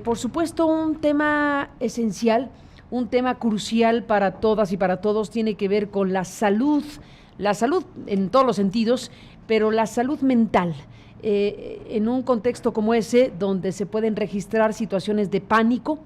Por supuesto, un tema esencial, un tema crucial para todas y para todos tiene que ver con la salud en todos los sentidos, pero la salud mental. En un contexto como ese, donde se pueden registrar situaciones de pánico,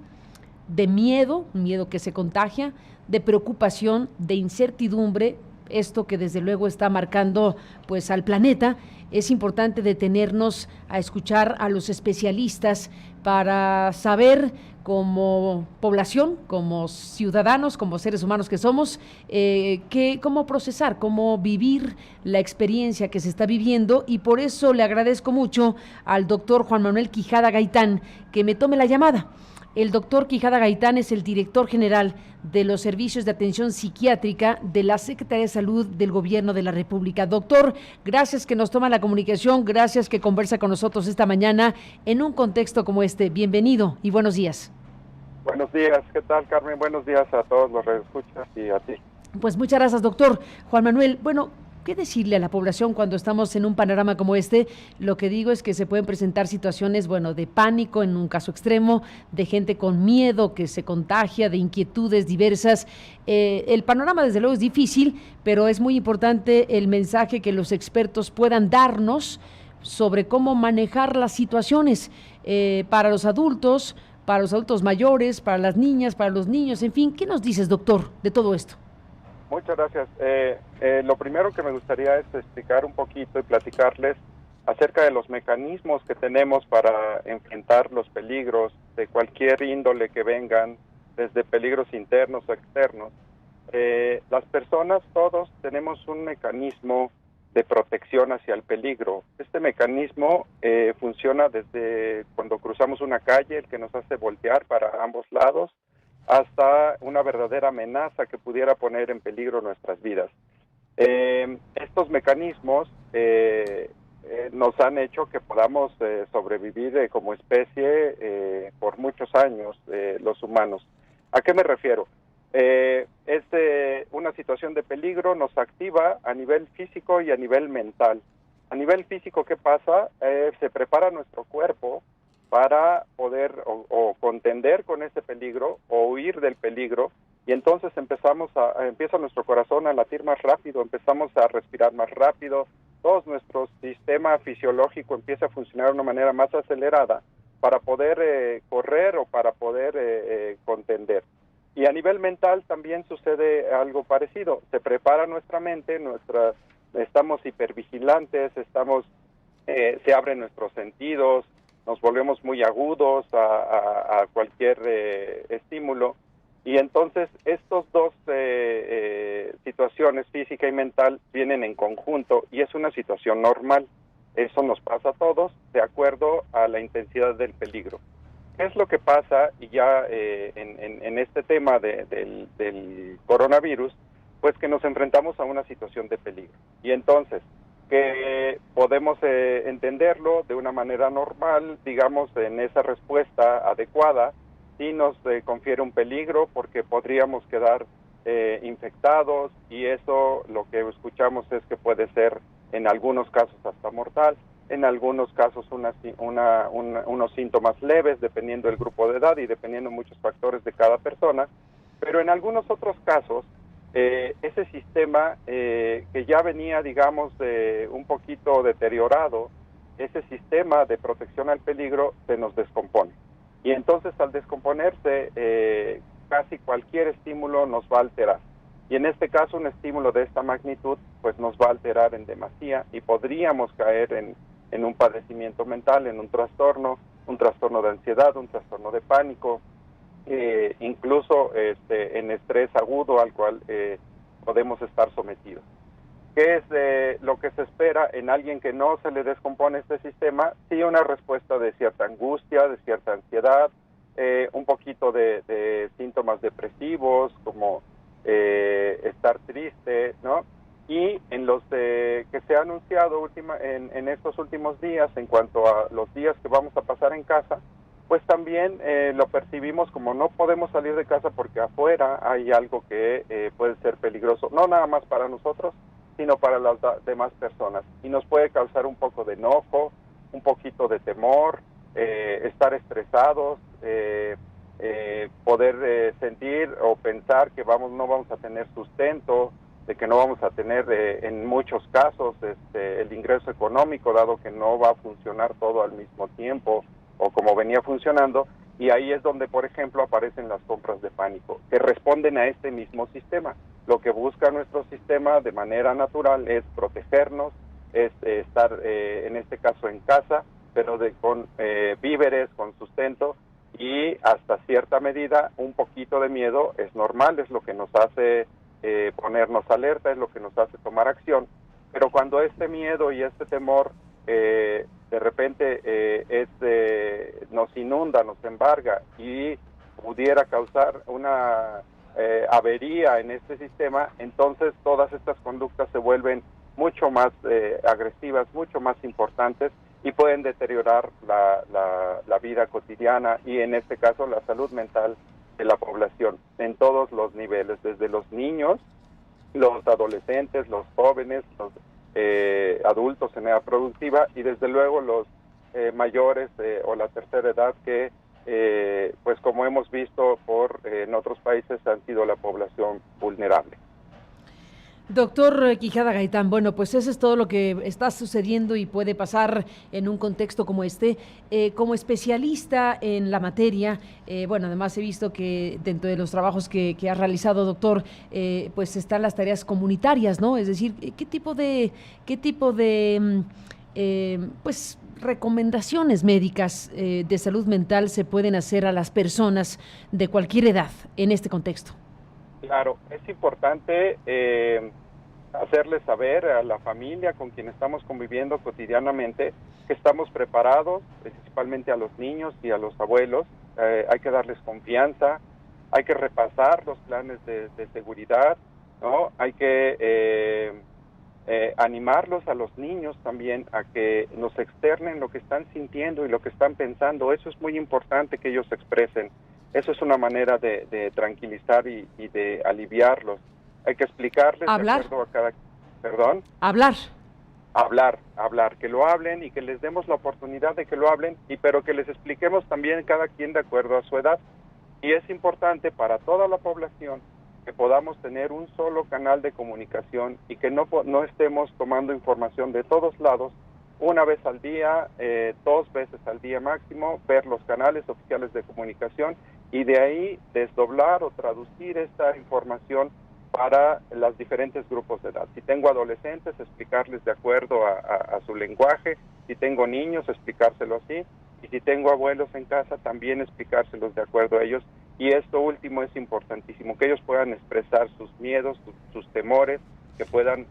de miedo, un miedo que se contagia, de preocupación, de incertidumbre, esto que desde luego está marcando pues al planeta. Es importante detenernos a escuchar a los especialistas para saber como población, como ciudadanos, como seres humanos que somos, cómo procesar, cómo vivir la experiencia que se está viviendo, y por eso le agradezco mucho al doctor Juan Manuel Quijada Gaitán que me tome la llamada. El doctor Quijada Gaitán es el director general de los servicios de atención psiquiátrica de la Secretaría de Salud del Gobierno de la República. Doctor, gracias que nos toma la comunicación, gracias que conversa con nosotros esta mañana en un contexto como este. Bienvenido y buenos días. Buenos días, ¿qué tal, Carmen? Buenos días a todos los radioescuchas y a ti. Pues muchas gracias, doctor. Juan Manuel, bueno, ¿qué decirle a la población cuando estamos en un panorama como este? Lo que digo es que se pueden presentar situaciones, bueno, de pánico en un caso extremo, de gente con miedo que se contagia, de inquietudes diversas. El panorama desde luego es difícil, pero es muy importante el mensaje que los expertos puedan darnos sobre cómo manejar las situaciones para los adultos mayores, para las niñas, para los niños, en fin. ¿Qué nos dices, doctor, de todo esto? Muchas gracias. Lo primero que me gustaría es explicar un poquito y platicarles acerca de los mecanismos que tenemos para enfrentar los peligros de cualquier índole que vengan, desde peligros internos o externos. Las personas, todos, tenemos un mecanismo de protección hacia el peligro. Este mecanismo funciona desde cuando cruzamos una calle, el que nos hace voltear para ambos lados, hasta una verdadera amenaza que pudiera poner en peligro nuestras vidas. Estos mecanismos nos han hecho que podamos sobrevivir como especie por muchos años, los humanos. ¿A qué me refiero? Una situación de peligro nos activa a nivel físico y a nivel mental. A nivel físico, ¿qué pasa? Se prepara nuestro cuerpo para poder o contender con ese peligro o huir del peligro, y entonces empieza nuestro corazón a latir más rápido, empezamos a respirar más rápido, todo nuestro sistema fisiológico empieza a funcionar de una manera más acelerada para poder correr o para poder contender. Y a nivel mental también sucede algo parecido. Se prepara nuestra mente, estamos hipervigilantes, se abren nuestros sentidos, nos volvemos muy agudos a cualquier estímulo. Y entonces estos dos situaciones, física y mental, vienen en conjunto y es una situación normal. Eso nos pasa a todos de acuerdo a la intensidad del peligro. ¿Qué es lo que pasa? Y ya en este tema del coronavirus, pues que nos enfrentamos a una situación de peligro. Y entonces, que podemos entenderlo de una manera normal, digamos, en esa respuesta adecuada, sí nos confiere un peligro porque podríamos quedar infectados, y eso lo que escuchamos es que puede ser en algunos casos hasta mortal, en algunos casos unos síntomas leves, dependiendo del grupo de edad y dependiendo muchos factores de cada persona, pero en algunos otros casos, ese sistema que ya venía, digamos, un poquito deteriorado, ese sistema de protección al peligro se nos descompone. Y entonces al descomponerse, casi cualquier estímulo nos va a alterar. Y en este caso un estímulo de esta magnitud pues nos va a alterar en demasía y podríamos caer en un padecimiento mental, en un trastorno de ansiedad, un trastorno de pánico, incluso en estrés agudo al cual podemos estar sometidos. ¿Qué es lo que se espera en alguien que no se le descompone este sistema? Sí, una respuesta de cierta angustia, de cierta ansiedad, un poquito de síntomas depresivos, como estar triste, ¿no? Y en los que se ha anunciado en estos últimos días, en cuanto a los días que vamos a pasar en casa, pues también lo percibimos como no podemos salir de casa porque afuera hay algo que puede ser peligroso, no nada más para nosotros, sino para las demás personas. Y nos puede causar un poco de enojo, un poquito de temor, estar estresados, poder sentir o pensar que no vamos a tener sustento, de que no vamos a tener en muchos casos el ingreso económico, dado que no va a funcionar todo al mismo tiempo o como venía funcionando, y ahí es donde, por ejemplo, aparecen las compras de pánico, que responden a este mismo sistema. Lo que busca nuestro sistema de manera natural es protegernos, es estar, en este caso, en casa, pero con víveres, con sustento, y hasta cierta medida un poquito de miedo es normal, es lo que nos hace ponernos alerta, es lo que nos hace tomar acción, pero cuando este miedo y este temor de repente nos inunda, nos embarga y pudiera causar una avería en este sistema, entonces todas estas conductas se vuelven mucho más agresivas, mucho más importantes, y pueden deteriorar la vida cotidiana y en este caso la salud mental de la población en todos los niveles, desde los niños, los adolescentes, los jóvenes, los adultos en edad productiva y desde luego los mayores o la tercera edad que pues como hemos visto en otros países han sido la población vulnerable. Doctor Quijada Gaitán, bueno, pues eso es todo lo que está sucediendo y puede pasar en un contexto como este. Como especialista en la materia, bueno, además he visto que dentro de los trabajos que ha realizado, doctor, pues están las tareas comunitarias, ¿no? Es decir, ¿qué tipo de pues recomendaciones médicas de salud mental se pueden hacer a las personas de cualquier edad en este contexto? Claro, es importante hacerles saber a la familia con quien estamos conviviendo cotidianamente que estamos preparados, principalmente a los niños y a los abuelos. Hay que darles confianza, hay que repasar los planes de seguridad, ¿no? Hay que animarlos a los niños también a que nos externen lo que están sintiendo y lo que están pensando. Eso es muy importante que ellos expresen. Eso es una manera de tranquilizar y de aliviarlos. Hay que explicarles ¿Hablar? De acuerdo a cada... ¿Perdón? Hablar, que lo hablen y que les demos la oportunidad de que lo hablen, pero que les expliquemos también cada quien de acuerdo a su edad. Y es importante para toda la población que podamos tener un solo canal de comunicación y que no estemos tomando información de todos lados, una vez al día, 2 veces al día máximo, ver los canales oficiales de comunicación y de ahí desdoblar o traducir esta información para los diferentes grupos de edad. Si tengo adolescentes, explicarles de acuerdo a su lenguaje, si tengo niños, explicárselo así, y si tengo abuelos en casa, también explicárselos de acuerdo a ellos. Y esto último es importantísimo, que ellos puedan expresar sus miedos, sus temores, que puedan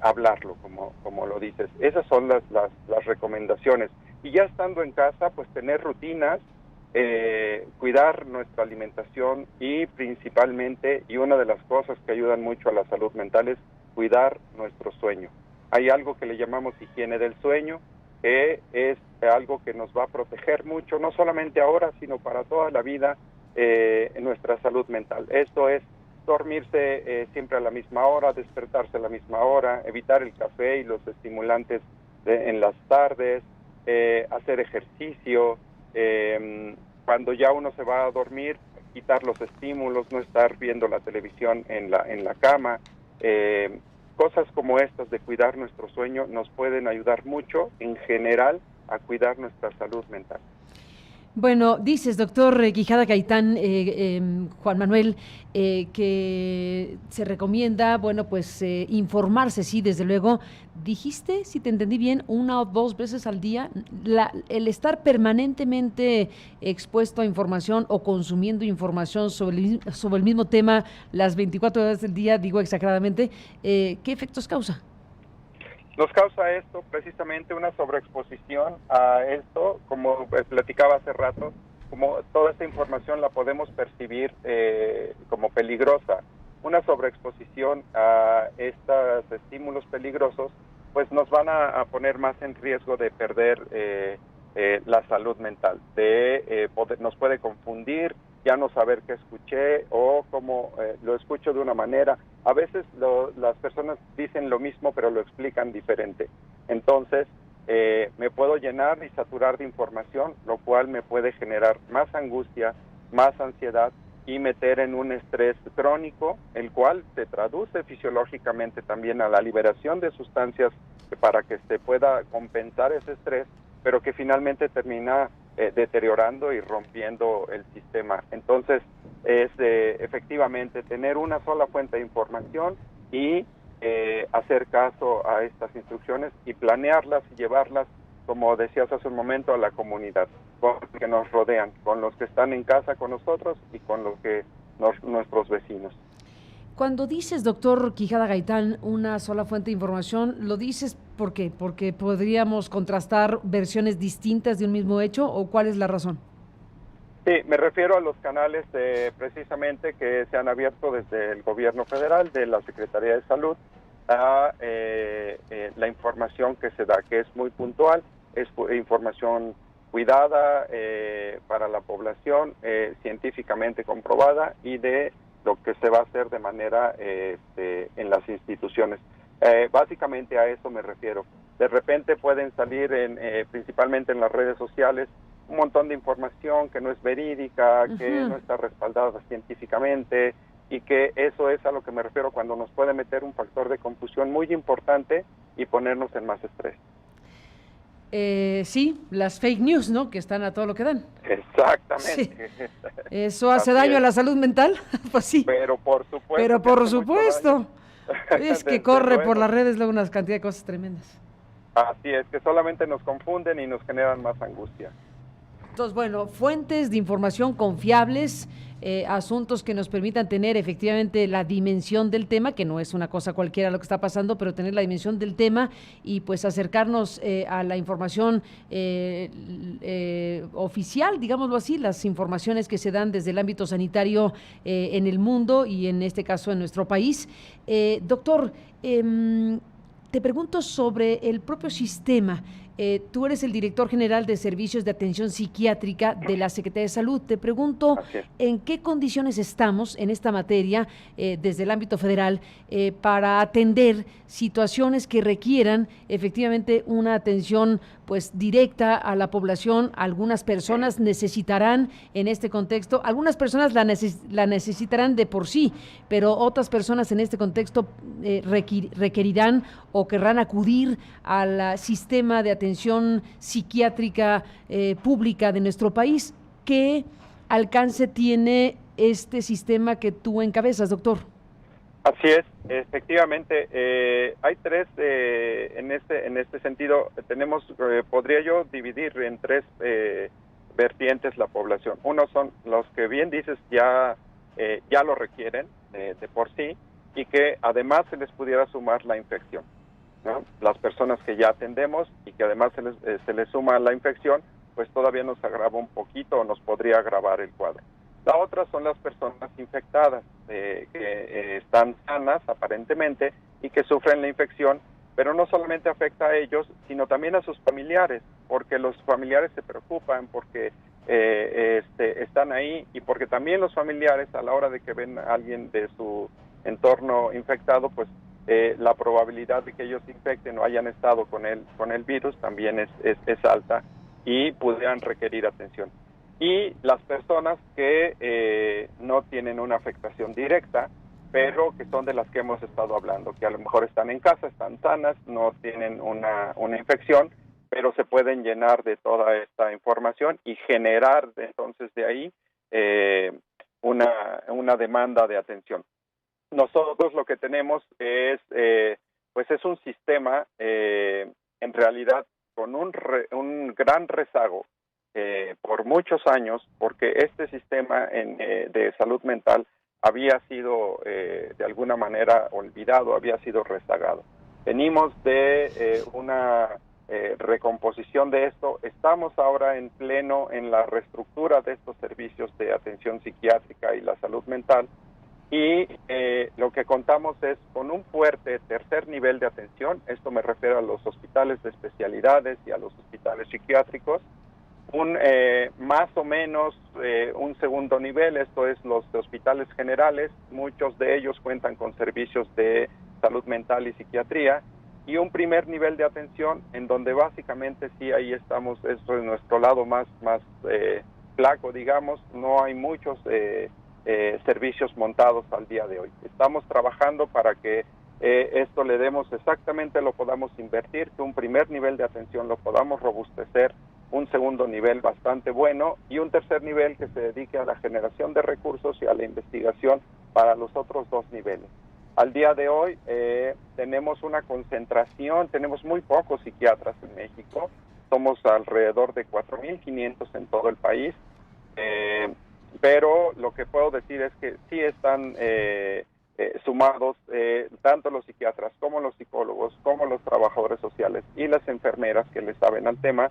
hablarlo, como lo dices. Esas son las recomendaciones. Y ya estando en casa, pues tener rutinas, cuidar nuestra alimentación y principalmente, y una de las cosas que ayudan mucho a la salud mental es cuidar nuestro sueño. Hay algo que le llamamos higiene del sueño, que es algo que nos va a proteger mucho, no solamente ahora, sino para toda la vida, en nuestra salud mental. Esto es dormirse siempre a la misma hora, despertarse a la misma hora, evitar el café y los estimulantes en las tardes, hacer ejercicio, cuando ya uno se va a dormir, quitar los estímulos, no estar viendo la televisión en la cama. Cosas como estas de cuidar nuestro sueño nos pueden ayudar mucho en general a cuidar nuestra salud mental. Bueno, dices, doctor Quijada Gaitán, Juan Manuel, que se recomienda, bueno, pues informarse, sí, desde luego. Dijiste, si te entendí bien, 1 o 2 veces al día, el estar permanentemente expuesto a información o consumiendo información sobre el mismo tema las 24 horas del día, digo exageradamente, ¿qué efectos causa? Nos causa esto precisamente una sobreexposición a esto, como platicaba hace rato, como toda esta información la podemos percibir como peligrosa. Una sobreexposición a estos estímulos peligrosos, pues nos van a poner más en riesgo de perder la salud mental, nos puede confundir, ya no saber qué escuché o cómo lo escucho de una manera. A veces las personas dicen lo mismo pero lo explican diferente. Entonces me puedo llenar y saturar de información, lo cual me puede generar más angustia, más ansiedad y meter en un estrés crónico, el cual se traduce fisiológicamente también a la liberación de sustancias para que se pueda compensar ese estrés, pero que finalmente termina deteriorando y rompiendo el sistema. Entonces, es efectivamente tener una sola fuente de información y hacer caso a estas instrucciones y planearlas y llevarlas, como decías hace un momento, a la comunidad, con los que nos rodean, con los que están en casa con nosotros y con los que nuestros vecinos. Cuando dices, doctor Quijada Gaitán, una sola fuente de información, ¿lo dices por qué? ¿Porque podríamos contrastar versiones distintas de un mismo hecho o cuál es la razón? Sí, me refiero a los canales precisamente que se han abierto desde el gobierno federal, de la Secretaría de Salud, a la información que se da, que es muy puntual, es información cuidada para la población, científicamente comprobada y de lo que se va a hacer de manera en las instituciones. Básicamente a eso me refiero. De repente pueden salir principalmente en las redes sociales un montón de información que no es verídica, que no está respaldada científicamente, y que eso es a lo que me refiero cuando nos puede meter un factor de confusión muy importante y ponernos en más estrés. Sí, las fake news, ¿no? Que están a todo lo que dan. Exactamente. Sí. ¿Eso hace daño a la salud mental? Pues sí. Pero por supuesto. Pero por supuesto. Es que corre por las redes luego una cantidad de cosas tremendas. Así es, que solamente nos confunden y nos generan más angustia. Entonces, bueno, fuentes de información confiables, asuntos que nos permitan tener efectivamente la dimensión del tema, que no es una cosa cualquiera lo que está pasando, pero tener la dimensión del tema y pues acercarnos a la información oficial, digámoslo así, las informaciones que se dan desde el ámbito sanitario en el mundo y en este caso en nuestro país. Doctor, te pregunto sobre el propio sistema. Tú eres el director general de Servicios de Atención Psiquiátrica de la Secretaría de Salud. Te pregunto, ¿en qué condiciones estamos en esta materia desde el ámbito federal para atender situaciones que requieran efectivamente una atención pues directa a la población? Algunas personas necesitarán en este contexto, algunas personas la necesitarán de por sí, pero otras personas en este contexto requerirán o querrán acudir al sistema de atención psiquiátrica pública de nuestro país. ¿Qué alcance tiene este sistema que tú encabezas, doctor? Así es, efectivamente, hay tres, en este sentido, tenemos, podría yo dividir en tres vertientes la población. Uno son los que bien dices ya lo requieren de por sí y que además se les pudiera sumar la infección, ¿no? Las personas que ya atendemos y que además se les suma la infección, pues todavía nos agrava un poquito o nos podría agravar el cuadro. La otra son las personas infectadas, que están sanas aparentemente y que sufren la infección, pero no solamente afecta a ellos, sino también a sus familiares, porque los familiares se preocupan, porque están ahí y porque también los familiares a la hora de que ven a alguien de su entorno infectado, pues la probabilidad de que ellos se infecten o hayan estado con el virus también es alta y pudieran requerir atención. Y las personas que no tienen una afectación directa, pero que son de las que hemos estado hablando, que a lo mejor están en casa, están sanas, no tienen una infección, pero se pueden llenar de toda esta información y generar entonces de ahí una demanda de atención. Nosotros lo que tenemos es un sistema en realidad con un gran rezago por muchos años, porque este sistema de salud mental había sido de alguna manera olvidado, había sido rezagado. Venimos de una recomposición de esto, estamos ahora en pleno en la reestructura de estos servicios de atención psiquiátrica y la salud mental, y lo que contamos es con un fuerte tercer nivel de atención. Esto me refiero a los hospitales de especialidades y a los hospitales psiquiátricos, más o menos un segundo nivel, esto es los hospitales generales, muchos de ellos cuentan con servicios de salud mental y psiquiatría, y un primer nivel de atención en donde básicamente sí ahí estamos, eso es nuestro lado más flaco, digamos, no hay muchos servicios montados al día de hoy. Estamos trabajando para que esto le demos exactamente, lo podamos invertir, que un primer nivel de atención lo podamos robustecer, un segundo nivel bastante bueno y un tercer nivel que se dedique a la generación de recursos y a la investigación para los otros dos niveles. Al día de hoy tenemos una concentración, tenemos muy pocos psiquiatras en México, somos alrededor de 4.500 en todo el país, pero lo que puedo decir es que sí están sumados tanto los psiquiatras como los psicólogos, como los trabajadores sociales y las enfermeras que le saben al tema,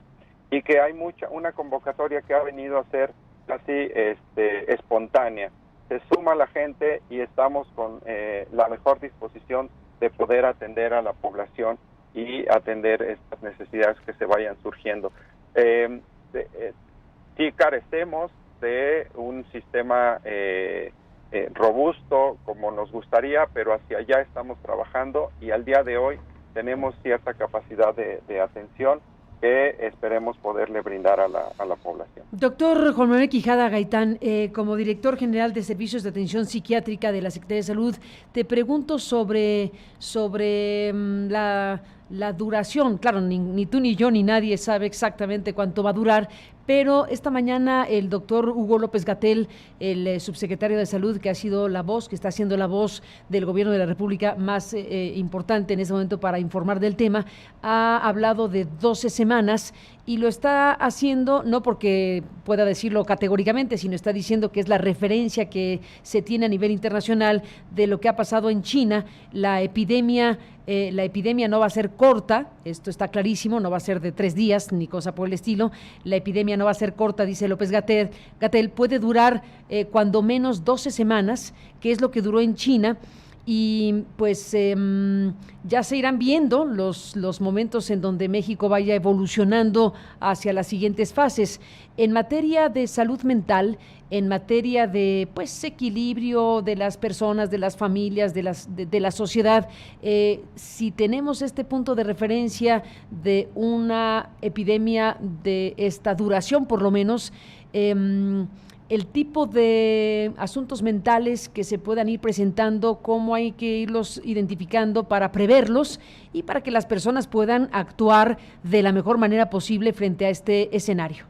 y que hay una convocatoria que ha venido a ser casi espontánea. Se suma la gente y estamos con la mejor disposición de poder atender a la población y atender estas necesidades que se vayan surgiendo. Sí carecemos de un sistema robusto como nos gustaría, pero hacia allá estamos trabajando y al día de hoy tenemos cierta capacidad de atención que esperemos poderle brindar a la población. Doctor Juan Manuel Quijada Gaitán, como director general de Servicios de Atención Psiquiátrica de la Secretaría de Salud, te pregunto sobre la duración. Claro, ni tú ni yo ni nadie sabe exactamente cuánto va a durar, pero esta mañana el doctor Hugo López-Gatell, el subsecretario de Salud, que ha sido la voz, que está siendo la voz del gobierno de la República más importante en este momento para informar del tema, ha hablado de 12 semanas y lo está haciendo no porque pueda decirlo categóricamente, sino está diciendo que es la referencia que se tiene a nivel internacional de lo que ha pasado en China. La epidemia no va a ser corta, esto está clarísimo, no va a ser de 3 días ni cosa por el estilo. La epidemia no va a ser corta, dice López-Gatell, puede durar cuando menos 12 semanas, que es lo que duró en China. Y pues ya se irán viendo los momentos en donde México vaya evolucionando hacia las siguientes fases. En materia de salud mental, en materia de equilibrio de las personas, de las familias, de la sociedad, si tenemos este punto de referencia de una epidemia de esta duración, por lo menos, el tipo de asuntos mentales que se puedan ir presentando, cómo hay que irlos identificando para preverlos y para que las personas puedan actuar de la mejor manera posible frente a este escenario.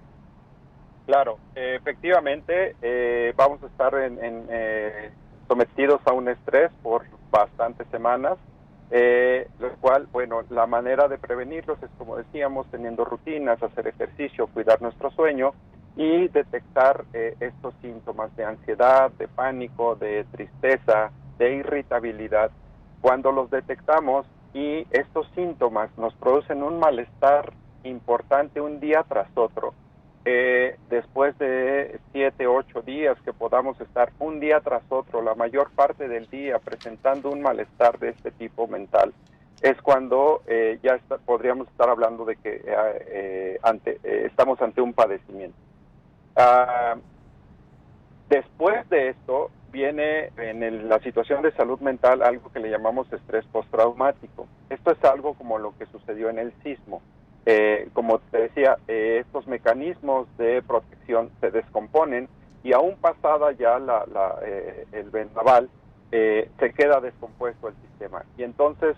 Claro, efectivamente vamos a estar sometidos a un estrés por bastantes semanas, lo cual, bueno, la manera de prevenirlos es, como decíamos, teniendo rutinas, hacer ejercicio, cuidar nuestro sueño y detectar estos síntomas de ansiedad, de pánico, de tristeza, de irritabilidad. Cuando los detectamos y estos síntomas nos producen un malestar importante un día tras otro, después de 7, 8 días que podamos estar un día tras otro, la mayor parte del día presentando un malestar de este tipo mental, es cuando podríamos estar hablando de que estamos ante un padecimiento. Después de esto viene en la situación de salud mental algo que le llamamos estrés postraumático. Esto es algo como lo que sucedió en el sismo. Como te decía, estos mecanismos de protección se descomponen y aún pasada ya el vendaval, se queda descompuesto el sistema. Y entonces,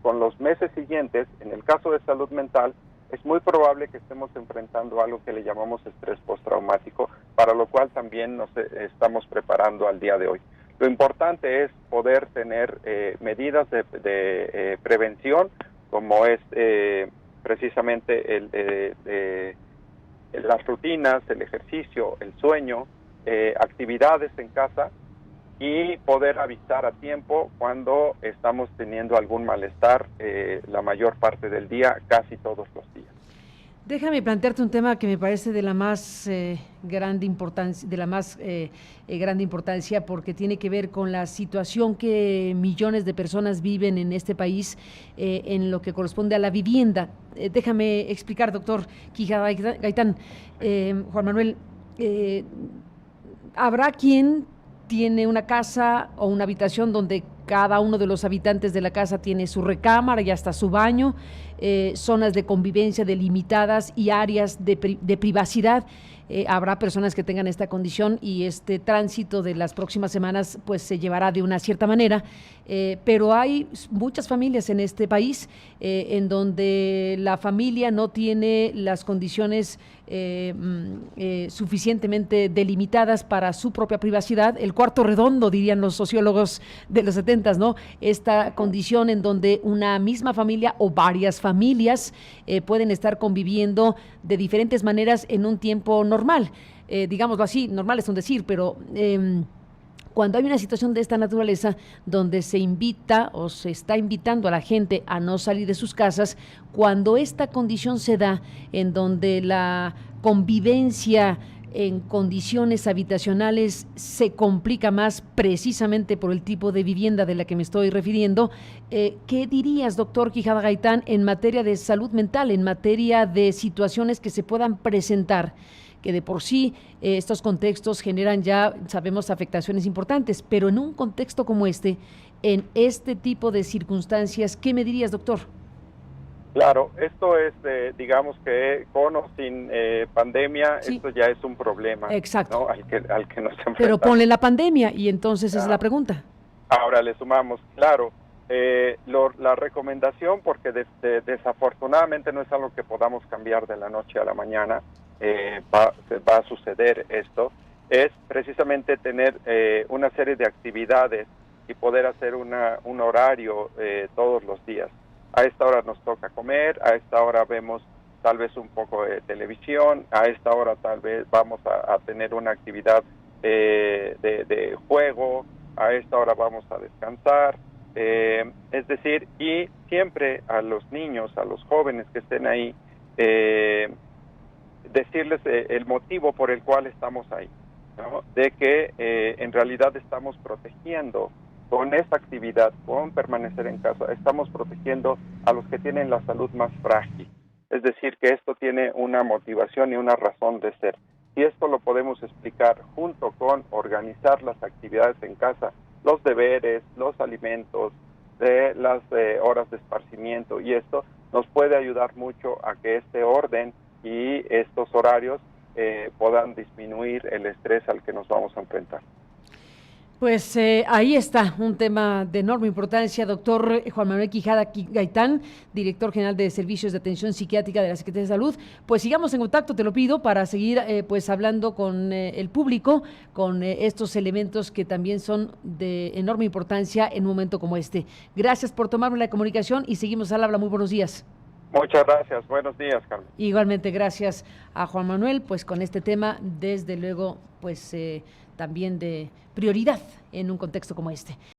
con los meses siguientes, en el caso de salud mental, es muy probable que estemos enfrentando algo que le llamamos estrés postraumático, para lo cual también nos estamos preparando al día de hoy. Lo importante es poder tener medidas de prevención, como es precisamente las rutinas, el ejercicio, el sueño, actividades en casa, y poder avisar a tiempo cuando estamos teniendo algún malestar la mayor parte del día, casi todos los días. Déjame plantearte un tema que me parece de la más grande importancia, porque tiene que ver con la situación que millones de personas viven en este país en lo que corresponde a la vivienda. Déjame explicar, doctor Quijada Gaitán, Juan Manuel, habrá quien tiene una casa o una habitación donde cada uno de los habitantes de la casa tiene su recámara y hasta su baño, zonas de convivencia delimitadas y áreas de privacidad. Habrá personas que tengan esta condición y este tránsito de las próximas semanas pues se llevará de una cierta manera, pero hay muchas familias en este país en donde la familia no tiene las condiciones suficientemente delimitadas para su propia privacidad, el cuarto redondo, dirían los sociólogos de los 70s, ¿no? Esta condición en donde una misma familia o varias familias pueden estar conviviendo de diferentes maneras en un tiempo normal, digámoslo así, normal es un decir, pero cuando hay una situación de esta naturaleza donde se invita o se está invitando a la gente a no salir de sus casas, cuando esta condición se da en donde la convivencia en condiciones habitacionales se complica más precisamente por el tipo de vivienda de la que me estoy refiriendo, ¿qué dirías, doctor Quijada Gaitán, en materia de salud mental, en materia de situaciones que se puedan presentar? Que de por sí estos contextos generan ya, sabemos, afectaciones importantes, pero en un contexto como este, en este tipo de circunstancias, ¿qué me dirías, doctor? Claro, esto es, digamos que con o sin pandemia, Sí. esto ya es un problema, Exacto. ¿no? Al que nos enfrentamos. Pero ponle la pandemia y entonces esa es la Claro. pregunta. Ahora le sumamos, claro, la recomendación, porque desafortunadamente no es algo que podamos cambiar de la noche a la mañana, va a suceder esto, es precisamente tener una serie de actividades y poder hacer un horario todos los días. A esta hora nos toca comer, a esta hora vemos tal vez un poco de televisión, a esta hora tal vez vamos a tener una actividad de juego, a esta hora vamos a descansar, es decir, y siempre a los niños, a los jóvenes que estén ahí, decirles el motivo por el cual estamos ahí, ¿no? De que en realidad estamos protegiendo con esta actividad, con permanecer en casa, estamos protegiendo a los que tienen la salud más frágil. Es decir, que esto tiene una motivación y una razón de ser. Y esto lo podemos explicar junto con organizar las actividades en casa, los deberes, los alimentos, las horas de esparcimiento, y esto nos puede ayudar mucho a que este orden y estos horarios puedan disminuir el estrés al que nos vamos a enfrentar. Pues ahí está, un tema de enorme importancia, doctor Juan Manuel Quijada Gaitán, director general de Servicios de Atención Psiquiátrica de la Secretaría de Salud. Pues sigamos en contacto, te lo pido, para seguir pues hablando con el público, con estos elementos que también son de enorme importancia en un momento como este. Gracias por tomarme la comunicación y seguimos al habla. Muy buenos días. Muchas gracias, buenos días, Carmen. Igualmente, gracias a Juan Manuel, pues con este tema, desde luego, pues también de prioridad en un contexto como este.